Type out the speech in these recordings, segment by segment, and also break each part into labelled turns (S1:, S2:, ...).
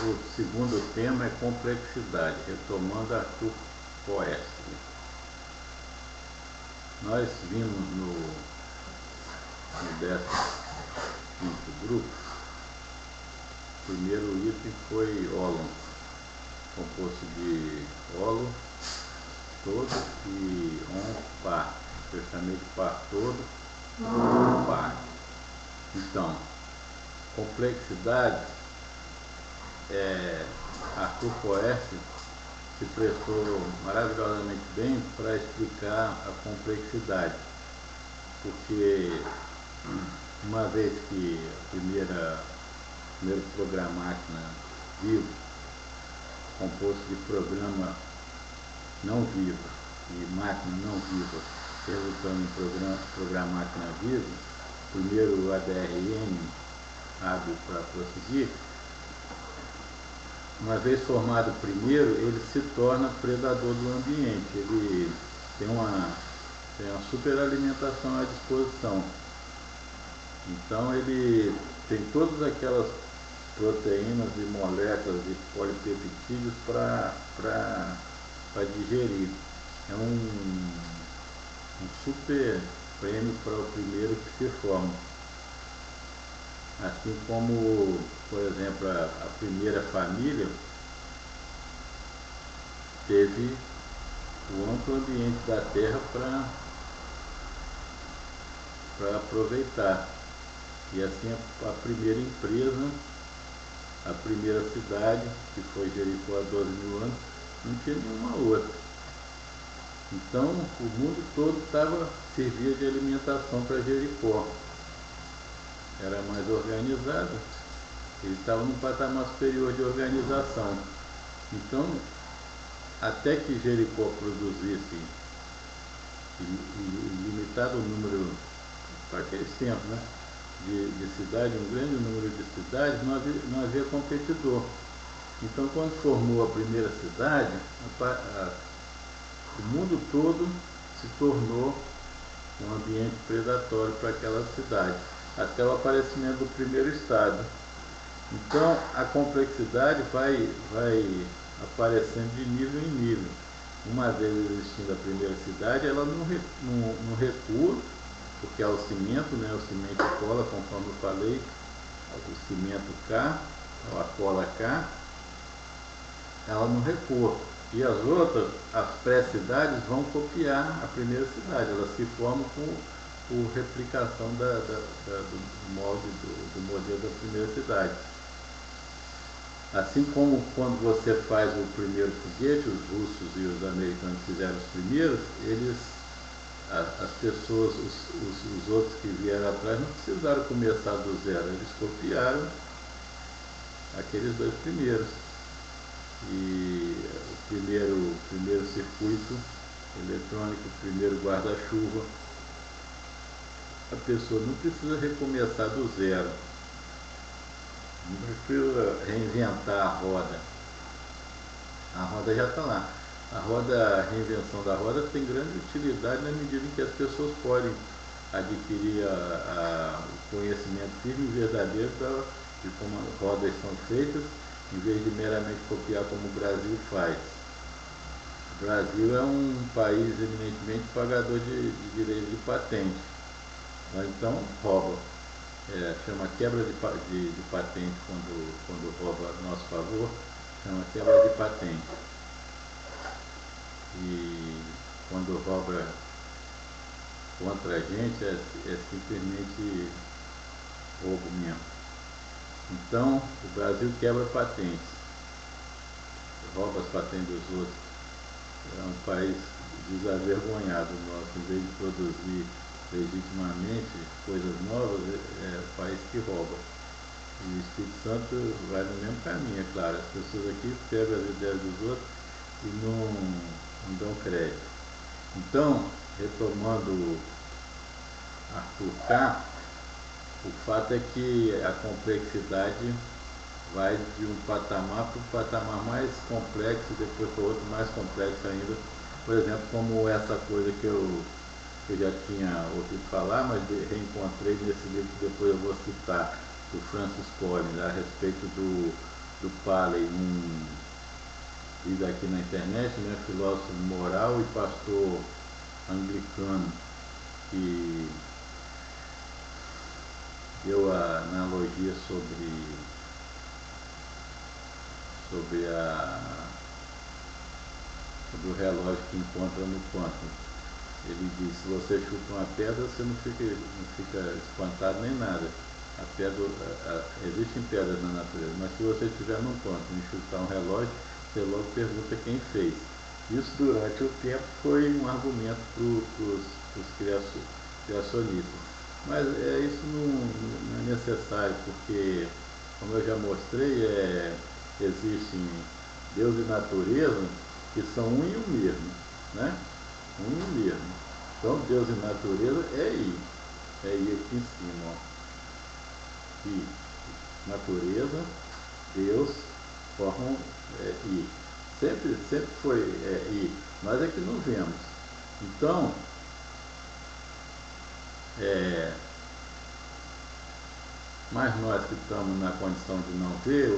S1: O segundo tema é complexidade, retomando Arthur Koestler. Nós vimos no 15º grupo, o primeiro item foi ólon, composto de olo, todo, e par, especialmente par todo, par. Então, complexidade, Arthur Koestler se prestou maravilhosamente bem para explicar a complexidade, porque uma vez que o primeiro programa-máquina vivo, composto de programa não vivo e máquina não viva, resultando em programa-máquina vivo, primeiro ADRN hábil para prosseguir, uma vez formado o primeiro, ele se torna predador do ambiente, ele tem uma superalimentação à disposição. Então ele tem todas aquelas proteínas e moléculas de polipeptídeos para digerir. É um super prêmio para o primeiro que se forma. Assim como, por exemplo, a primeira família teve o amplo ambiente da Terra para aproveitar. E assim a primeira empresa, a primeira cidade, que foi Jericó há 12 mil anos, não tinha nenhuma outra. Então o mundo todo servia de alimentação para Jericó. Era mais organizado, ele estava num patamar superior de organização. Então, até que Jericó produzisse limitado número, para aqueles tempos, né, de cidades, um grande número de cidades, não havia competidor. Então, quando formou a primeira cidade, o mundo todo se tornou um ambiente predatório para aquela cidade, até o aparecimento do primeiro estado. Então a complexidade vai aparecendo de nível em nível. Uma vez existindo a primeira cidade, ela não recua, porque é o cimento, né? O cimento cola, conforme eu falei, o cimento K, a cola K, ela não recua. E as outras, as pré-cidades, vão copiar a primeira cidade, elas se formam por replicação do molde, do modelo da primeira cidade. Assim como quando você faz o primeiro foguete, os russos e os americanos fizeram os primeiros, as pessoas, os outros que vieram atrás, não precisaram começar do zero, eles copiaram aqueles dois primeiros. E o primeiro circuito eletrônico, o primeiro guarda-chuva, a pessoa não precisa recomeçar do zero, não precisa reinventar a roda já está lá. A reinvenção da roda tem grande utilidade na medida em que as pessoas podem adquirir o conhecimento firme e verdadeiro de como as rodas são feitas, em vez de meramente copiar como o Brasil faz. O Brasil é um país eminentemente pagador de direito de patente, ou então rouba. Chama quebra de patente quando rouba a nosso favor, chama quebra de patente. E quando rouba contra a gente é simplesmente roubo mesmo. Então o Brasil quebra patentes, rouba as patentes dos outros. É um país desavergonhado nosso, em vez de produzir legitimamente coisas novas, é o país que rouba. E o Espírito Santo vai no mesmo caminho, é claro. As pessoas aqui pegam as ideias dos outros e não dão crédito. Então, retomando Arthur K., o fato é que a complexidade vai de um patamar para um patamar mais complexo, depois para outro mais complexo ainda. Por exemplo, como essa coisa que eu já tinha ouvido falar, mas reencontrei nesse livro que depois eu vou citar, do Francis Collins a respeito do Paley, diz aqui na internet, né, filósofo moral e pastor anglicano, que deu a analogia sobre o relógio que encontra no pântano. Ele diz: se você chuta uma pedra, você não fica espantado nem nada. Existem pedras na natureza, mas se você estiver num pântano e chutar um relógio, você logo pergunta quem fez. Isso durante o tempo foi um argumento para os criacionistas. Mas isso não é necessário, porque, como eu já mostrei, existem Deus e natureza que são um e o mesmo, né? Um e o mesmo. Então Deus e natureza é I aqui em cima, ó. I, natureza, Deus formam I. Sempre foi I, nós é que não vemos. Então, mas nós que estamos na condição de não ver,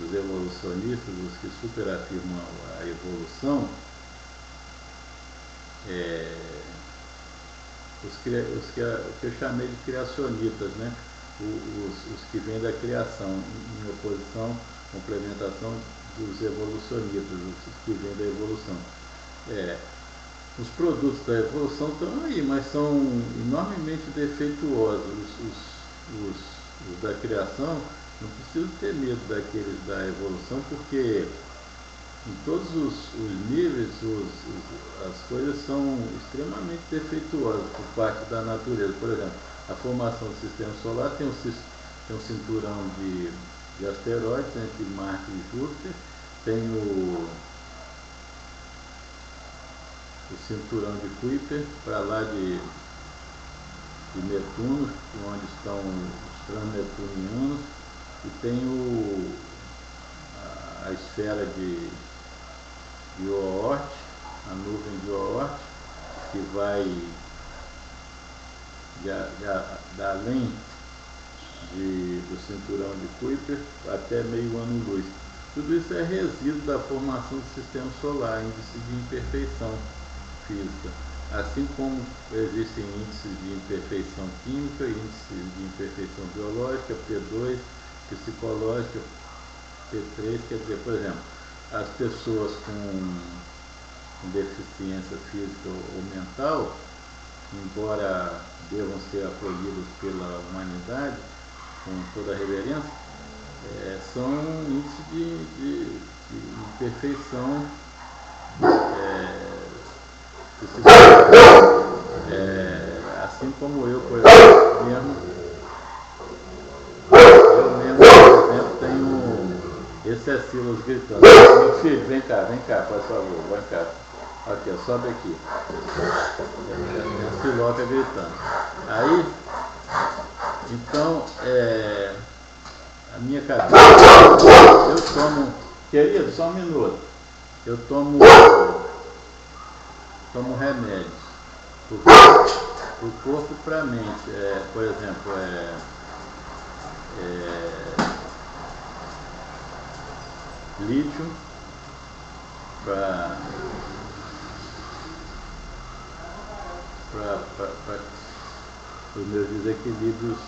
S1: os evolucionistas, os que superafirmam a evolução, os que eu chamei de criacionistas, né? Os que vêm da criação, em oposição, complementação dos evolucionistas, os que vêm da evolução. Os produtos da evolução estão aí, mas são enormemente defeituosos. Os da criação não precisam ter medo daqueles da evolução, porque em todos os níveis as coisas são extremamente defeituosas por parte da natureza. Por exemplo, a formação do sistema solar tem um cinturão de asteroides entre Marte e Júpiter, tem o cinturão de Kuiper para lá de Netuno, onde estão os transneptunianos, e tem a esfera de Oort, a nuvem de Oort, que vai além do cinturão de Kuiper até meio ano-luz. Tudo isso é resíduo da formação do sistema solar, índice de imperfeição física. Assim como existem índices de imperfeição química, índices de imperfeição biológica, P2, psicológica, P3, quer dizer, por exemplo, as pessoas com deficiência física ou mental, embora devam ser acolhidos pela humanidade, com toda a reverência, são índices de imperfeição assim como eu, por exemplo, por exemplo, tenho esse é Silas gritando: meu filho, vem cá, por favor, vem cá. Aqui, sobe aqui. Tem a Siloca gritando. Aí, então, a minha cabeça, eu tomo, querido, só um minuto, eu tomo remédios pro corpo e para a mente. Por exemplo, lítio para os meus desequilíbrios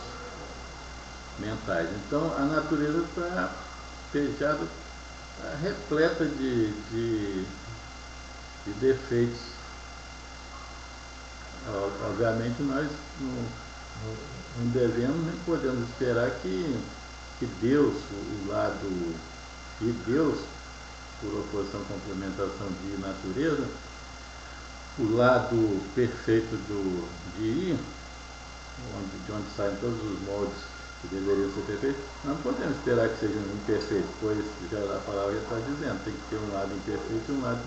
S1: mentais. Então a natureza está pejada, tá repleta de defeitos. Obviamente nós não devemos nem podemos esperar que Deus, o lado de Deus, por oposição à complementação de natureza, o lado perfeito de I, de onde saem todos os moldes que deveriam ser perfeitos, não podemos esperar que sejam imperfeitos, pois já a palavra já está dizendo, tem que ter um lado imperfeito e um lado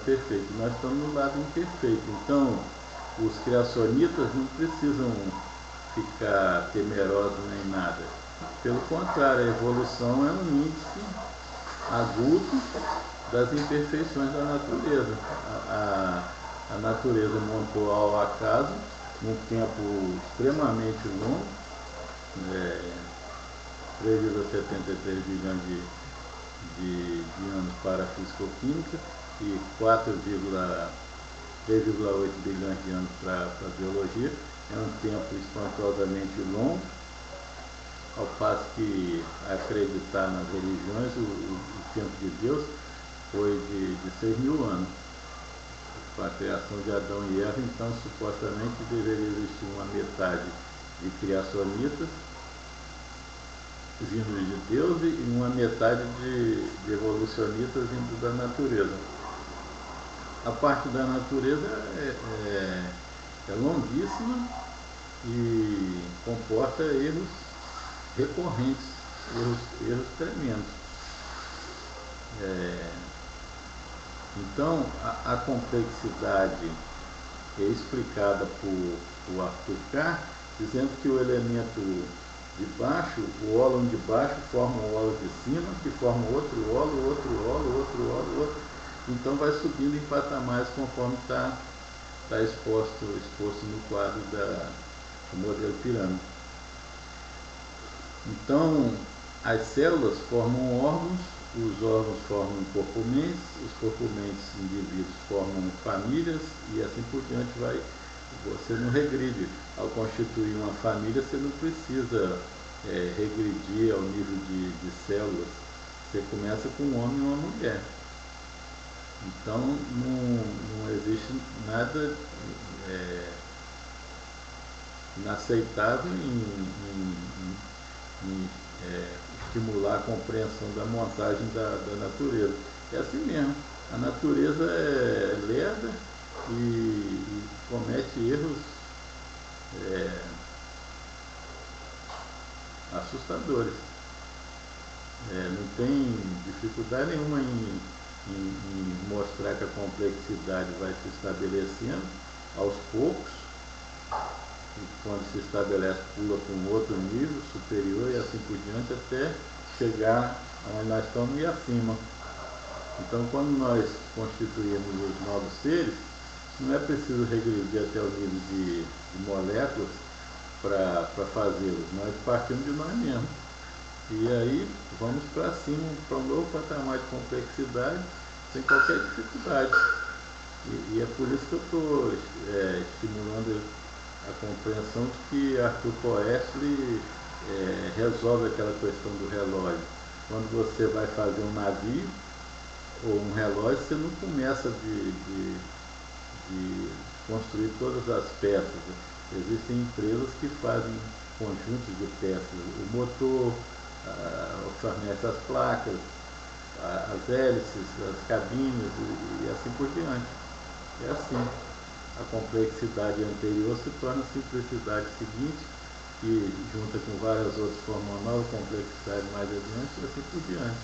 S1: perfeito. Nós estamos no lado imperfeito. Então, os criacionistas não precisam ficar temerosos nem nada. Pelo contrário, a evolução é um índice agudo das imperfeições da natureza. A natureza montou ao acaso, num tempo extremamente longo, 3,73 bilhões de anos para a fisicoquímica e 3,8 bilhões de anos para a biologia. É um tempo espantosamente longo, ao passo que acreditar nas religiões, o tempo de Deus foi de 6.000 anos. Com a criação de Adão e Eva, então supostamente deveria existir uma metade de criacionistas vindos de Deus e uma metade de evolucionistas vindo da natureza. A parte da natureza é longuíssima e comporta erros recorrentes, erros tremendos. Então, a complexidade é explicada por Arthur K., dizendo que o elemento de baixo, o ólon de baixo forma o ólon de cima, que forma outro ólon, outro. Então vai subindo em patamares conforme está exposto no quadro do modelo pirâmide. Então, as células formam órgãos, os órgãos formam corpomentes, os corpomentes indivíduos formam famílias e assim por diante vai. Você não regride. Ao constituir uma família, você não precisa regredir ao nível de células. Você começa com um homem e uma mulher. Então, não existe nada inaceitável em estimular a compreensão da montagem da natureza. É assim mesmo. A natureza é lerda e comete erros assustadores. Não tem dificuldade nenhuma em mostrar que a complexidade vai se estabelecendo aos poucos, e quando se estabelece pula para um outro nível superior e assim por diante até chegar onde nós estamos e acima. Então, quando nós constituímos os novos seres, não é preciso regredir até o nível de moléculas para fazê-los. Nós partimos de nós mesmos. E aí vamos para cima, para um novo patamar de complexidade, sem qualquer dificuldade. E é por isso que eu estou estimulando a compreensão de que Arthur Koestler resolve aquela questão do relógio. Quando você vai fazer um navio ou um relógio, você não começa de construir todas as peças. Existem empresas que fazem conjuntos de peças. O motor fornece as placas, as hélices, as cabines e assim por diante. É assim. A complexidade anterior se torna a simplicidade seguinte, que junta com várias outras forma uma nova complexidade mais adiante e assim por diante.